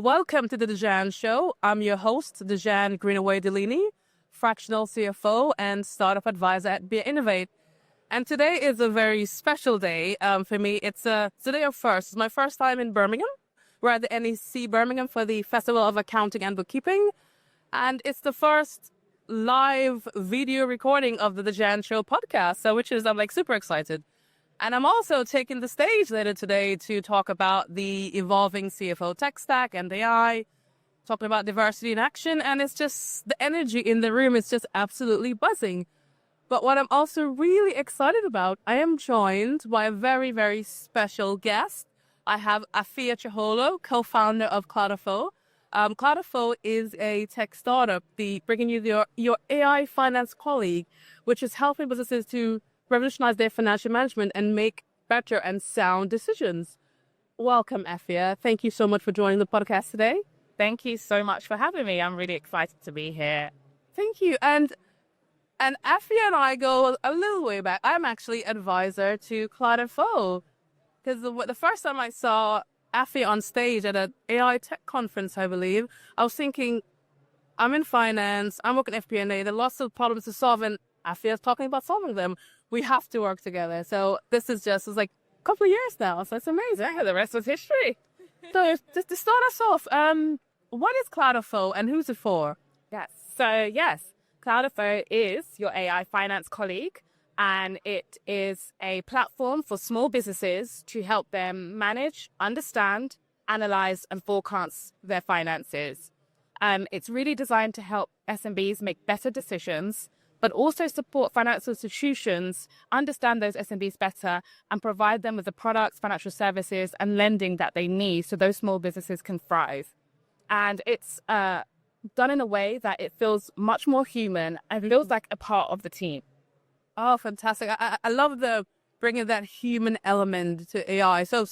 Welcome to the Dhosjan Show. I'm your host, Dhosjan Greenaway-Dalini, fractional CFO and startup advisor at Bia Innovate. And today is a very special day for me. It's the day of first. It's my first time in Birmingham. We're at the NEC Birmingham for the Festival of Accounting and Bookkeeping. And it's the first live video recording of the Dhosjan Show Podcast, so I'm super excited. And I'm also taking the stage later today to talk about the evolving CFO tech stack and AI, talking about diversity in action. And it's just the energy in the room is just absolutely buzzing. But what I'm also really excited about, I am joined by a very, very special guest. I have Afiya Chohollo, co-founder of CloudFO. CloudFO is a tech startup, bringing you your AI finance colleague, which is helping businesses to revolutionize their financial management and make better and sound decisions. Welcome, Afiya. Thank you so much for joining the podcast today. Thank you so much for having me. I'm really excited to be here. Thank you. And Afiya and I go a little way back. I'm actually advisor to CloudFO because the first time I saw Afiya on stage at an AI tech conference, I believe, I was thinking, I'm in finance, I'm working at FP&A, there are lots of problems to solve, and Afiya's talking about solving them. We have to work together. So this is it's like a couple of years now. So it's amazing. Yeah, the rest was history. So just to start us off, what is CloudFO and who's it for? Yes, CloudFO is your AI finance colleague, and it is a platform for small businesses to help them manage, understand, analyze, and forecast their finances. It's really designed to help SMBs make better decisions, but also support financial institutions understand those SMBs better and provide them with the products, financial services, and lending that they need so those small businesses can thrive. And it's done in a way that it feels much more human and feels like a part of the team. Oh, fantastic. I love the bringing that human element to AI. So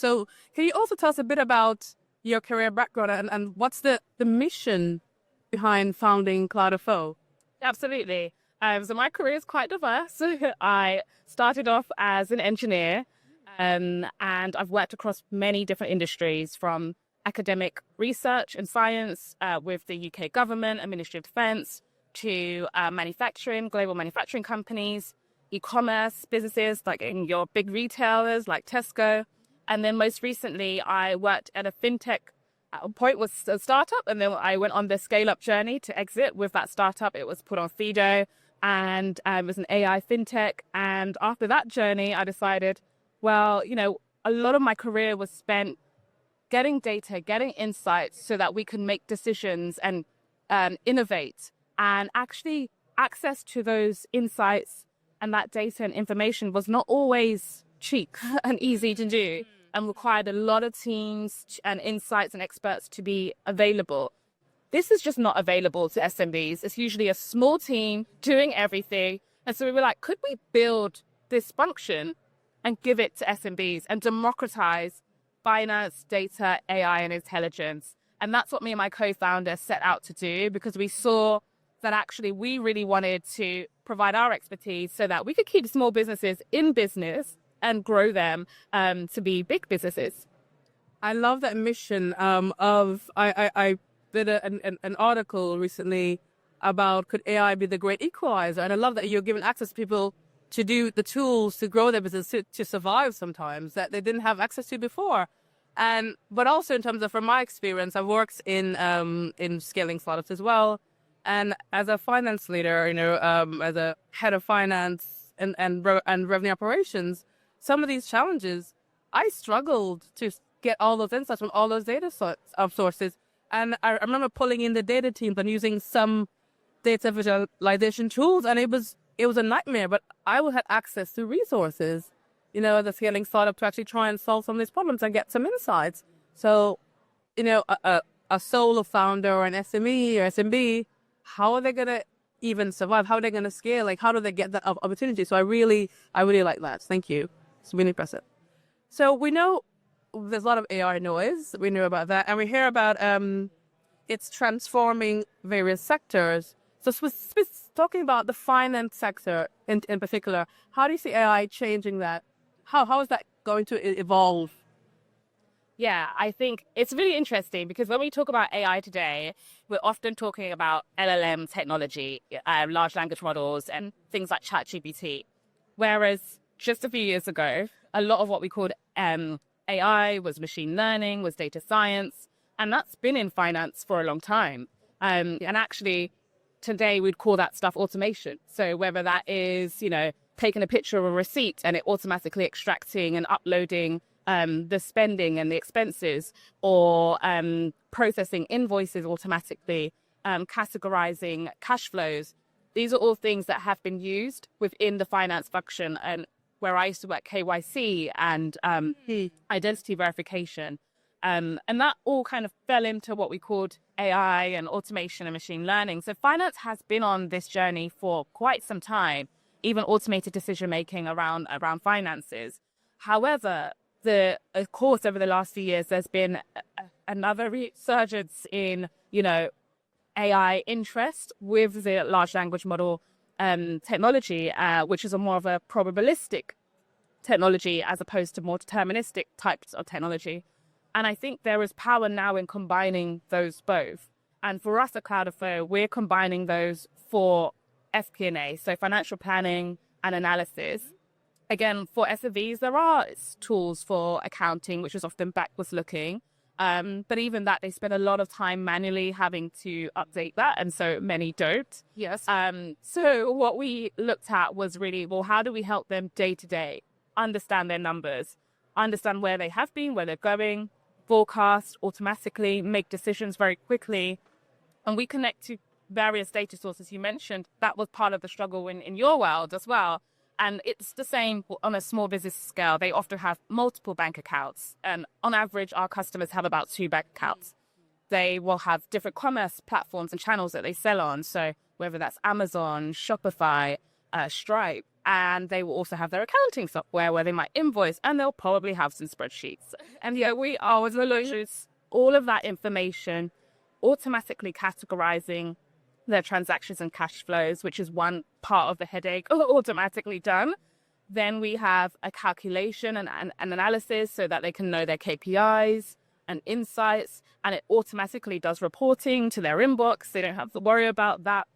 can you also tell us a bit about your career background and what's the mission behind founding CloudFO? Absolutely. So my career is quite diverse. I started off as an engineer, and I've worked across many different industries, from academic research and science with the UK government and Ministry of Defence to manufacturing, global manufacturing companies, e-commerce businesses like in your big retailers like Tesco. And then most recently, I worked at a fintech. At a point was a startup, and then I went on the scale-up journey to exit with that startup. It was put on Fido, and it was an AI fintech. And after that journey, I decided, well, a lot of my career was spent getting data, getting insights so that we can make decisions and innovate. And actually access to those insights and that data and information was not always cheap and easy to do, and required a lot of teams and insights and experts to be available. This is just not available to SMBs. It's usually a small team doing everything. And so we were like, could we build this function and give it to SMBs and democratize finance, data, AI, and intelligence? And that's what me and my co-founder set out to do, because we saw that actually we really wanted to provide our expertise so that we could keep small businesses in business and grow them to be big businesses. I love that mission I did an article recently about could AI be the great equalizer? And I love that you're giving access to people to do the tools to grow their business, to survive sometimes that they didn't have access to before. But also in terms of, from my experience, I've worked in scaling startups as well. And as a finance leader, as a head of finance and revenue operations, some of these challenges, I struggled to get all those insights from all those data sources. And I remember pulling in the data teams and using some data visualization tools, and it was a nightmare. But I would have access to resources, as a scaling startup, to actually try and solve some of these problems and get some insights. So, a solo founder or an SME or SMB, how are they going to even survive? How are they going to scale? Like, how do they get that opportunity? So I really like that. Thank you. It's really impressive. So we know there's a lot of AI noise. We know about that. And we hear about it's transforming various sectors. So talking about the finance sector in particular, how do you see AI changing that? How is that going to evolve? Yeah, I think it's really interesting because when we talk about AI today, we're often talking about LLM technology, large language models, and things like ChatGPT. Whereas just a few years ago, a lot of what we called AI was machine learning, was data science, and that's been in finance for a long time. And actually, today we'd call that stuff automation. So whether that is, taking a picture of a receipt and it automatically extracting and uploading the spending and the expenses, or processing invoices automatically, categorizing cash flows. These are all things that have been used within the finance function, and where I used to work KYC and identity verification. And that all kind of fell into what we called AI and automation and machine learning. So finance has been on this journey for quite some time, even automated decision-making around finances. However, of course, over the last few years, there's been another resurgence in, AI interest with the large language model technology, which is a more of a probabilistic technology as opposed to more deterministic types of technology. And I think there is power now in combining those both. And for us at CloudFO, we're combining those for FP&A, so financial planning and analysis. Again, for SMEs, there are tools for accounting, which is often backwards looking. But even that, they spend a lot of time manually having to update that. And so many don't. Yes. So what we looked at was really, well, how do we help them day to day understand their numbers, understand where they have been, where they're going, forecast automatically, make decisions very quickly. And we connect to various data sources you mentioned. That was part of the struggle in your world as well. And it's the same on a small business scale. They often have multiple bank accounts. And on average, our customers have about 2 bank accounts. They will have different commerce platforms and channels that they sell on. So whether that's Amazon, Shopify, Stripe, and they will also have their accounting software where they might invoice, and they'll probably have some spreadsheets. And we always use all of that information, automatically categorizing their transactions and cash flows, which is one part of the headache, automatically done. Then we have a calculation and analysis so that they can know their KPIs and insights, and it automatically does reporting to their inbox. They don't have to worry about that.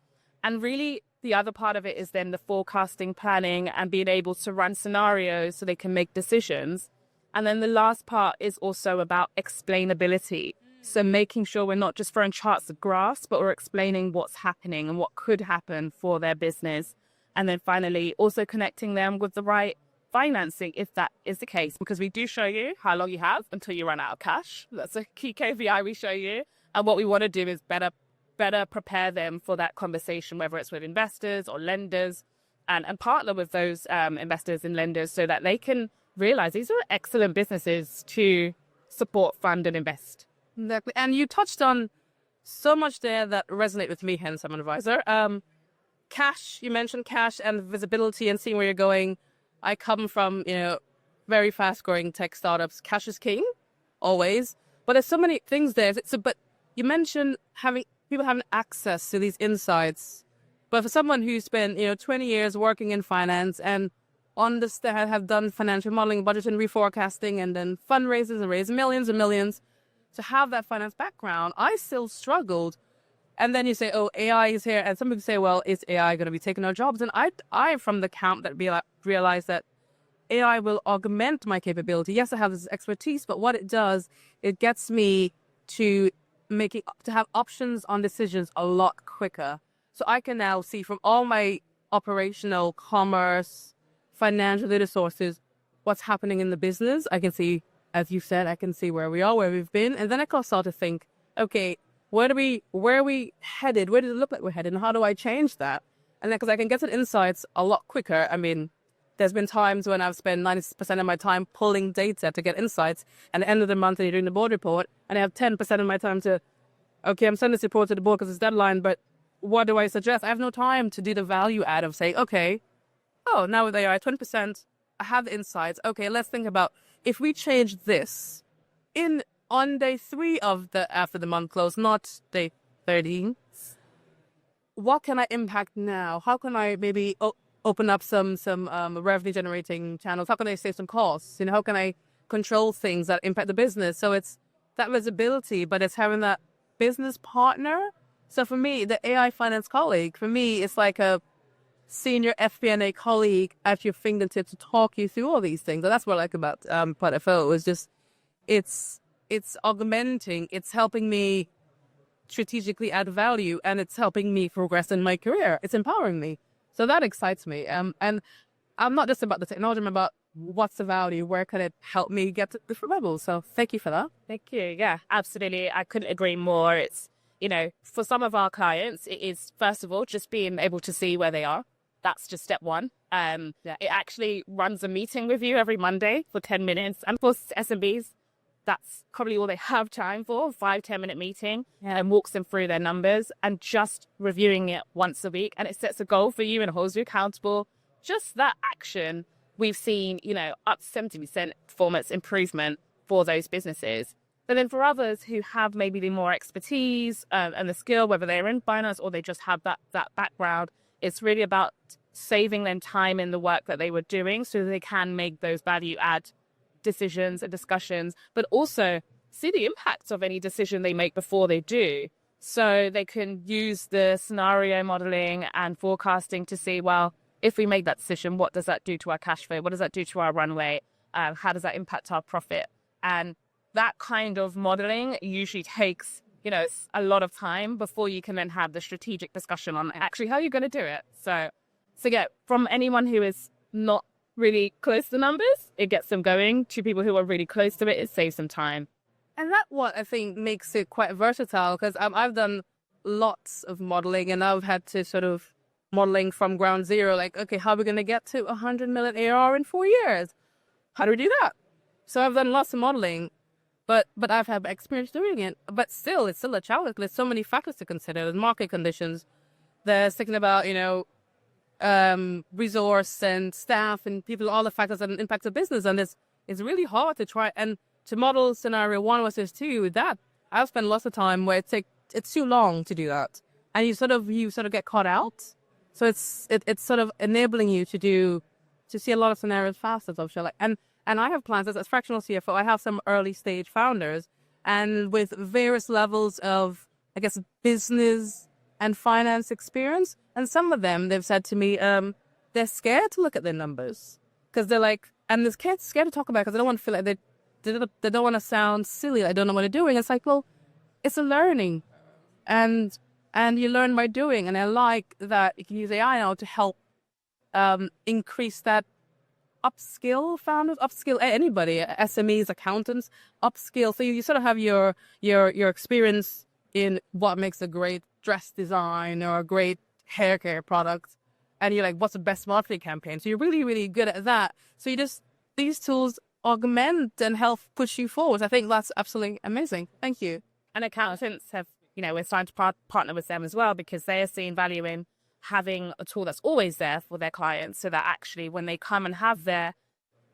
And really, the other part of it is then the forecasting, planning, and being able to run scenarios so they can make decisions. And then the last part is also about explainability. So making sure we're not just throwing charts of graphs, but we're explaining what's happening and what could happen for their business. And then finally, also connecting them with the right financing, if that is the case, because we do show you how long you have until you run out of cash. That's a key KPI we show you. And what we want to do is better prepare them for that conversation, whether it's with investors or lenders, and partner with those investors and lenders so that they can realize these are excellent businesses to support, fund, and invest. Exactly. And you touched on so much there that resonate with me, hence I'm an advisor. Cash, you mentioned cash and visibility and seeing where you're going. I come from, very fast growing tech startups. Cash is king, always. But there's so many things there. But you mentioned people having access to these insights. But for someone who's spent, 20 years working in finance and have done financial modeling, budgeting, reforecasting, and then fundraisers and raised millions and millions, to have that finance background, I still struggled. And then you say, oh, AI is here. And some people say, well, is AI going to be taking our jobs? And I'm from the camp that realize that AI will augment my capability. Yes, I have this expertise, but what it does, it gets me to have options on decisions a lot quicker. So I can now see from all my operational, commerce, financial data sources, what's happening in the business. I can see, as you said, I can see where we are, where we've been. And then I can start to think, okay, where are we headed? Where does it look like we're headed? And how do I change that? And then, because I can get to the insights a lot quicker. I mean, there's been times when I've spent 90% of my time pulling data to get insights. And at the end of the month, you're doing the board report, and I have 10% of my time I'm sending this report to the board because it's deadline, but what do I suggest? I have no time to do the value add of saying, okay, now with AI, 20%, I have the insights. Okay, let's think about if we change this on day 3 after the month close, not day 13. What can I impact now? How can I maybe open up some revenue generating channels? How can I save some costs? How can I control things that impact the business. So it's that visibility, but it's having that business partner. So for me, the AI finance colleague, for me, it's like a senior FP&A colleague at your fingertips to talk you through all these things. And that's what I like about CloudFO is just it's augmenting, it's helping me strategically add value, and it's helping me progress in my career. It's empowering me. So that excites me. And I'm not just about the technology, I'm about what's the value, where can it help me get to different levels. So thank you for that. Thank you. Yeah, absolutely. I couldn't agree more. It's, for some of our clients, it is, first of all, just being able to see where they are. That's just step one. It actually runs a meeting with you every Monday for 10 minutes. And for SMBs, that's probably all they have time for, 5-10 minute meeting, and walks them through their numbers and just reviewing it once a week. And it sets a goal for you and holds you accountable. Just that action, we've seen, up to 70% performance improvement for those businesses. But then for others who have maybe the more expertise and the skill, whether they're in finance or they just have that background, it's really about saving them time in the work that they were doing so they can make those value add decisions and discussions, but also see the impacts of any decision they make before they do. So they can use the scenario modeling and forecasting to see, well, if we make that decision, what does that do to our cash flow? What does that do to our runway? How does that impact our profit? And that kind of modeling usually takes, a lot of time before you can then have the strategic discussion on actually how you're going to do it. So yeah, from anyone who is not really close to numbers, it gets them going. To people who are really close to it, it saves them time. And that's what I think makes it quite versatile, because I've done lots of modeling and I've had to sort of modeling from ground zero, like, okay, how are we going to get to 100 million ARR in 4 years? How do we do that? So I've done lots of modeling, but I've had experience doing it. But still, it's still a challenge. There's so many factors to consider. There's market conditions. There's thinking about, resource and staff and people, all the factors that impact the business. And it's really hard to try and to model scenario 1 versus 2. That I've spent lots of time where it's too long to do that, and you sort of get caught out. So it's sort of enabling you to see a lot of scenarios faster. So and I have plans as fractional CFO. I have some early stage founders, and with various levels of, I guess, business and finance experience. And some of them, they've said to me, they're scared to look at their numbers because they're like, and they're scared to talk about it because they don't want to feel like they don't want to sound silly. They don't know what they're doing. It's like, well, it's a learning, and you learn by doing. And I like that you can use AI now to help increase that upskill founders, upskill anybody, SMEs, accountants, upskill. So you sort of have your experience in what makes a great dress design or a great hair care product, and you're like, what's the best marketing campaign? So you're really, really good at that. So these tools augment and help push you forward. I think that's absolutely amazing. Thank you. And accountants have, we're starting to partner with them as well, because they are seeing value in having a tool that's always there for their clients, so that actually when they come and have their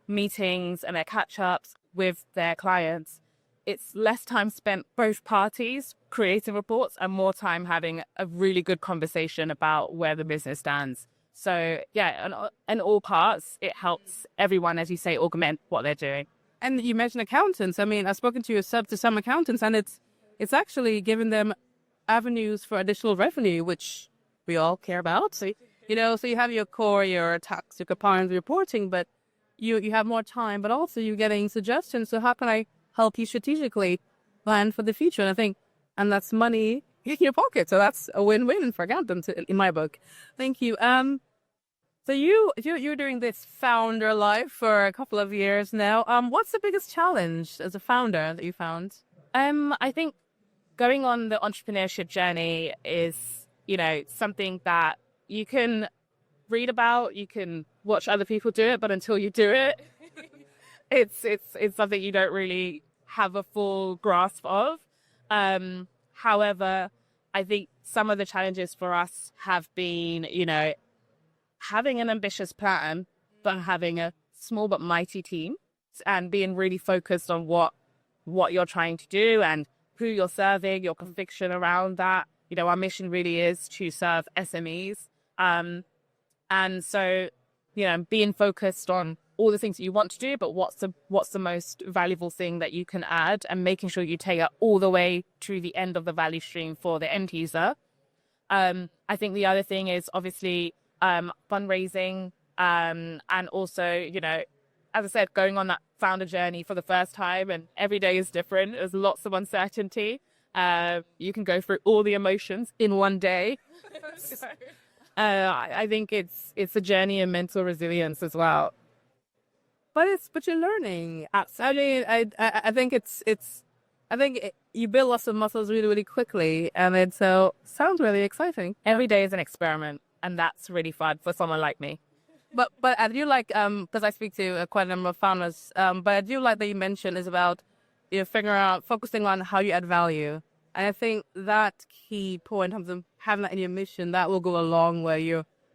meetings and their catch-ups with their clients, it's less time spent both parties creating reports and more time having a really good conversation about where the business stands. So yeah, in all parts, it helps everyone, as you say, augment what they're doing. And you mentioned accountants. I mean, I've spoken to some accountants, and it's actually giving them avenues for additional revenue, which we all care about. So, so you have your core, your tax, your compliance reporting, but you have more time, but also you're getting suggestions. So how can I help you strategically plan for the future? And I think, and that's money in your pocket. So that's a win-win for accountants in my book. Thank you. So you're doing this founder life for a couple of years now. What's the biggest challenge as a founder that you found? I think going on the entrepreneurship journey is, something that you can read about, you can watch other people do it, but until you do it, it's something you don't really have a full grasp of. However, I think some of the challenges for us have been, having an ambitious plan, but having a small but mighty team, and being really focused on what you're trying to do and who you're serving, your conviction around that. Our mission really is to serve SMEs. And so, being focused on all the things that you want to do, but what's the most valuable thing that you can add, and making sure you take it all the way to the end of the value stream for the end user. I think the other thing is obviously fundraising, and also, you know, as I said, going on that founder journey for the first time, and every day is different. There's lots of uncertainty. You can go through all the emotions in one day. I think it's a journey in mental resilience as well. But you're learning. I mean, I think you build lots of muscles really, really quickly, and it sounds really exciting. Every day is an experiment, and that's really fun for someone like me. But I do like, because I speak to quite a number of founders, but I do like that you mentioned is about, you know, focusing on how you add value. And I think that key point in terms of having that in your mission, that will go a long way.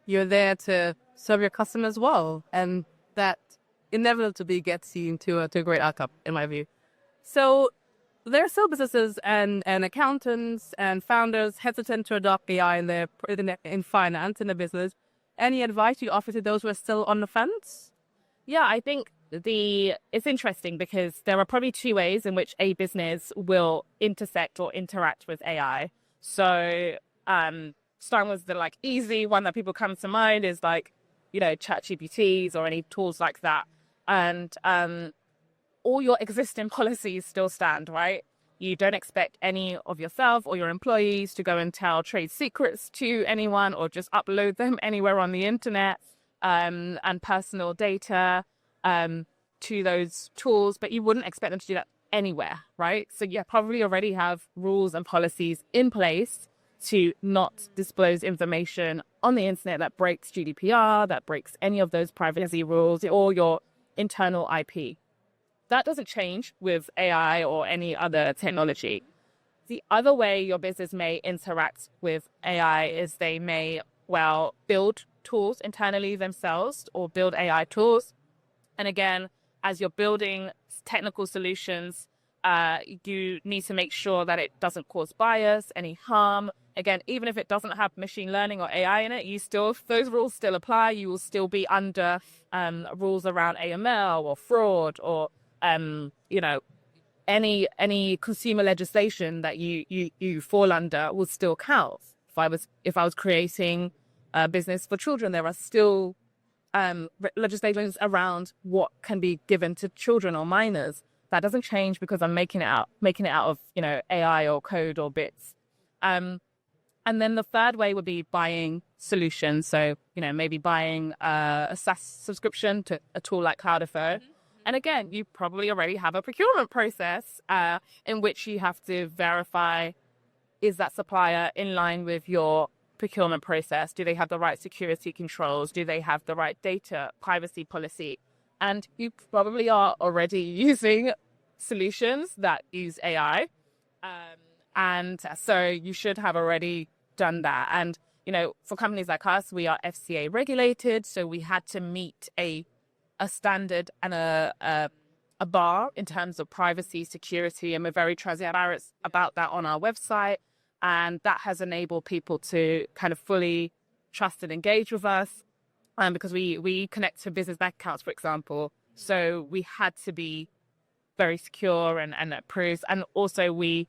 You're there to serve your customers well, and that inevitably gets you to a great outcome, in my view. So there are still businesses and accountants and founders hesitant to adopt AI in finance, in the business. Any advice you offer to those who are still on the fence? Yeah, I think it's interesting because there are probably two ways in which a business will intersect or interact with AI. So starting with the easy one that people come to mind is ChatGPTs or any tools like that. And all your existing policies still stand, right? You don't expect any of yourself or your employees to go and tell trade secrets to anyone or just upload them anywhere on the internet, and personal data to those tools, but you wouldn't expect them to do that anywhere, right? So you probably already have rules and policies in place to not disclose information on the internet that breaks GDPR, that breaks any of those privacy rules or your internal IP. That doesn't change with AI or any other technology. The other way your business may interact with AI is they may, build tools internally themselves or build AI tools. And again, as you're building technical solutions, you need to make sure that it doesn't cause bias, any harm. Again, even if it doesn't have machine learning or AI in it, those rules still apply. You will still be under rules around AML or fraud or any consumer legislation that you fall under will still count. If I was creating a business for children, there are still legislations around what can be given to children or minors. That doesn't change because I'm making it out of AI or code or bits. And then the third way would be buying solutions. So maybe buying a SaaS subscription to a tool like CloudFO. And again, you probably already have a procurement process in which you have to verify, is that supplier in line with your procurement process? Do they have the right security controls? Do they have the right data privacy policy? And you probably are already using solutions that use AI. And so you should have already done that. And, for companies like us, we are FCA regulated. So we had to meet a standard and a bar in terms of privacy, security, and we're very transparent about that on our website. And that has enabled people to kind of fully trust and engage with us. Because we connect to business bank accounts, for example. So we had to be very secure and approved. And also we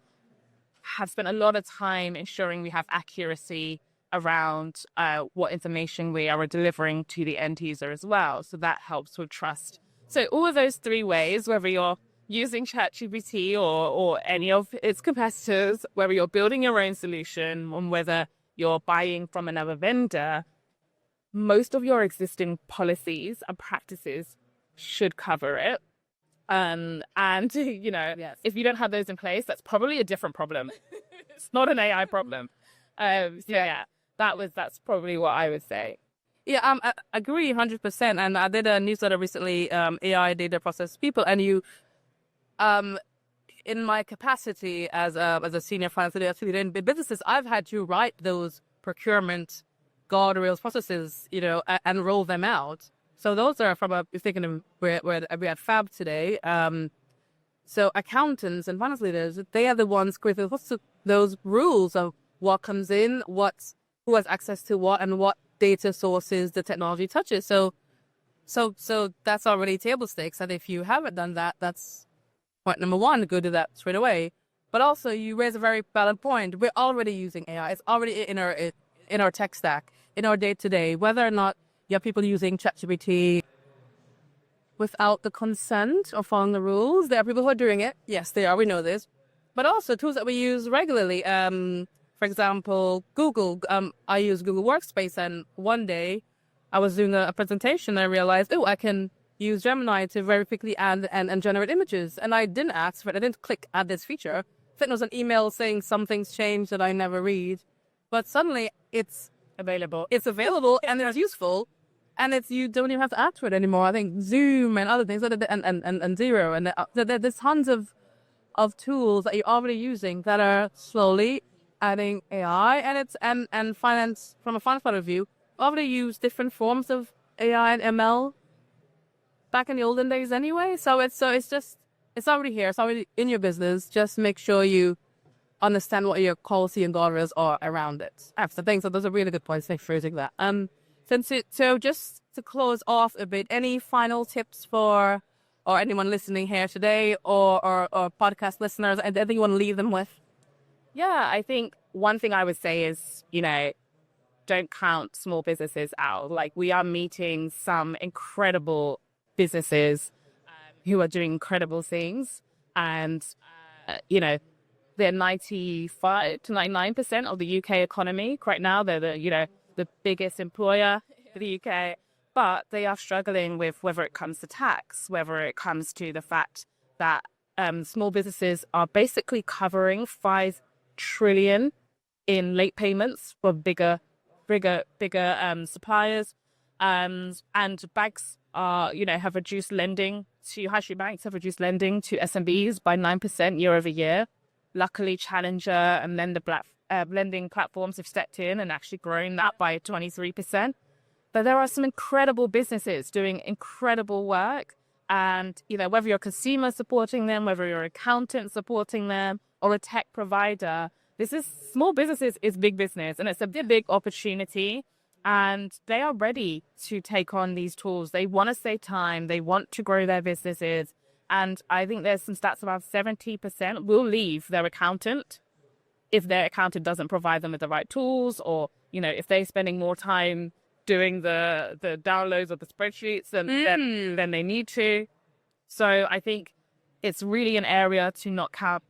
have spent a lot of time ensuring we have accuracy around what information we are delivering to the end user as well. So that helps with trust. So all of those three ways, whether you're using ChatGPT or any of its competitors, whether you're building your own solution, and whether you're buying from another vendor, most of your existing policies and practices should cover it. Yes. If you don't have those in place, that's probably a different problem. It's not an AI problem. That's probably what I would say. Yeah, I agree 100%. And I did a newsletter recently, AI data process people, and you, in my capacity as a senior finance leader in businesses, I've had to write those procurement guardrails processes, and roll them out. So those are you're thinking of where we had Fab today. So accountants and finance leaders, they are the ones creating those rules of what comes in, who has access to what, and what data sources the technology touches. So So that's already table stakes. And if you haven't done that, that's point number one. Go do that straight away. But also, you raise a very valid point. We're already using AI. It's already in our tech stack, in our day to day. Whether or not you have people using ChatGPT without the consent or following the rules, there are people who are doing it. Yes, they are. We know this. But also tools that we use regularly. For example, Google. I use Google Workspace, and one day I was doing a presentation and I realized, I can use Gemini to very quickly add and generate images. And I didn't ask for it. I didn't click add this feature. It was an email saying something's changed that I never read. But suddenly it's available. It's available and it's useful. And you don't even have to ask for it anymore. I think Zoom and other things, and Zero. And there's tons of tools that you're already using that are slowly adding AI. And finance, from a finance point of view, already use different forms of AI and ML back in the olden days anyway. So it's already here. It's already in your business. Just make sure you understand what your policy and guardrails are around it. So things. So those are really good points. Thanks for using that. So just to close off a bit, any final tips for or anyone listening here today or podcast listeners, and anything you want to leave them with? Yeah, I think one thing I would say is, don't count small businesses out. Like, we are meeting some incredible businesses who are doing incredible things. And, they're 95 to 99% of the UK economy right now. They're the biggest employer in the UK. But they are struggling with whether it comes to tax, whether it comes to the fact that small businesses are basically covering 5 trillion in late payments for bigger suppliers, and banks are have reduced lending to high street banks have reduced lending to SMBs by 9% year over year. Luckily, Challenger and then the lending platforms have stepped in and actually grown that by 23%. But there are some incredible businesses doing incredible work, and whether you're a consumer supporting them, whether you're an accountant supporting them, or a tech provider. Small businesses is big business, and it's a big opportunity, and they are ready to take on these tools. They want to save time. They want to grow their businesses. And I think there's some stats about 70% will leave their accountant if their accountant doesn't provide them with the right tools, or, if they're spending more time doing the downloads of the spreadsheets than they need to. So I think it's really an area to not count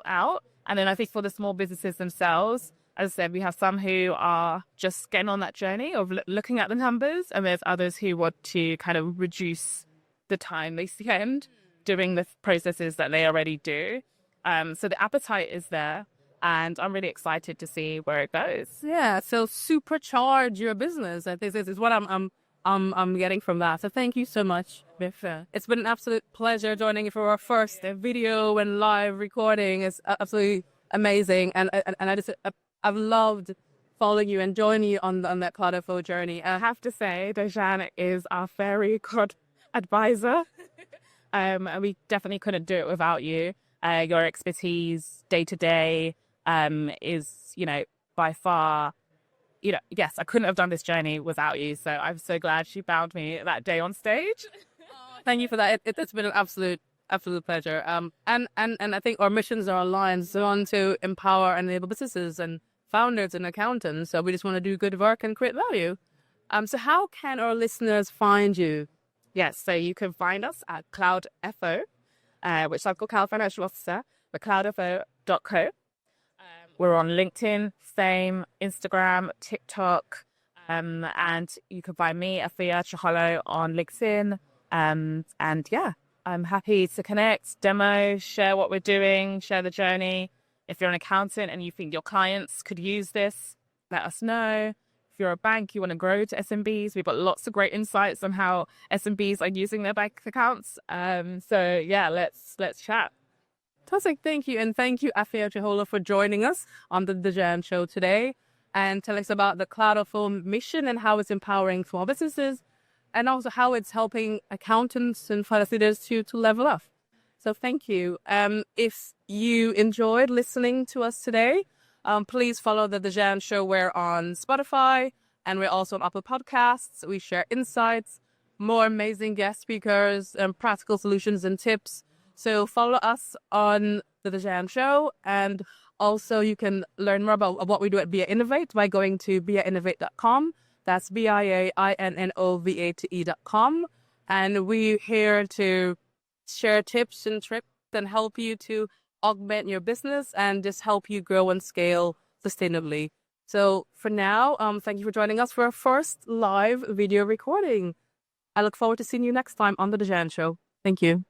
out. And then I think for the small businesses themselves, as I said, we have some who are just getting on that journey of looking at the numbers, and there's others who want to kind of reduce the time they spend doing the processes that they already do. So the appetite is there, and I'm really excited to see where it goes. Yeah, so supercharge your business. I think this is what I'm getting from that. So thank you so much, Bifa. It's been an absolute pleasure joining you for our first video and live recording. It's absolutely amazing, and I've loved following you and joining you on that CloudFO journey. I have to say, Dhosjan is our very good advisor, and we definitely couldn't do it without you. Your expertise day to day is, by far. Yes, I couldn't have done this journey without you. So I'm so glad she found me that day on stage. Thank you for that. It's been an absolute pleasure. And I think our missions are aligned, so on to empower and enable businesses and founders and accountants. So we just want to do good work and create value. So how can our listeners find you? Yes, so you can find us at CloudFO, which is called Cloud Financial Officer, but cloudfo.co. We're on LinkedIn, Fame, Instagram, TikTok, and you can find me, Afiya Chohollo, on LinkedIn. And yeah, I'm happy to connect, demo, share what we're doing, share the journey. If you're an accountant and you think your clients could use this, let us know. If you're a bank, you want to grow to SMBs, we've got lots of great insights on how SMBs are using their bank accounts. So yeah, let's chat. Fantastic. Thank you. And thank you, Afiya Chohollo, for joining us on the Dhosjan Show today and tell us about the CloudFO mission and how it's empowering small businesses and also how it's helping accountants and finance leaders to level up. So thank you. If you enjoyed listening to us today, please follow the Dhosjan Show. We're on Spotify and we're also on Apple Podcasts. We share insights more amazing guest speakers and practical solutions and tips. So follow us on the Dhosjan Show, and also you can learn more about what we do at Bia Innovate by going to biainnovate.com. That's biainnovate.com. And we're here to share tips and tricks and help you to augment your business and just help you grow and scale sustainably. So for now, thank you for joining us for our first live video recording. I look forward to seeing you next time on the Dhosjan Show. Thank you.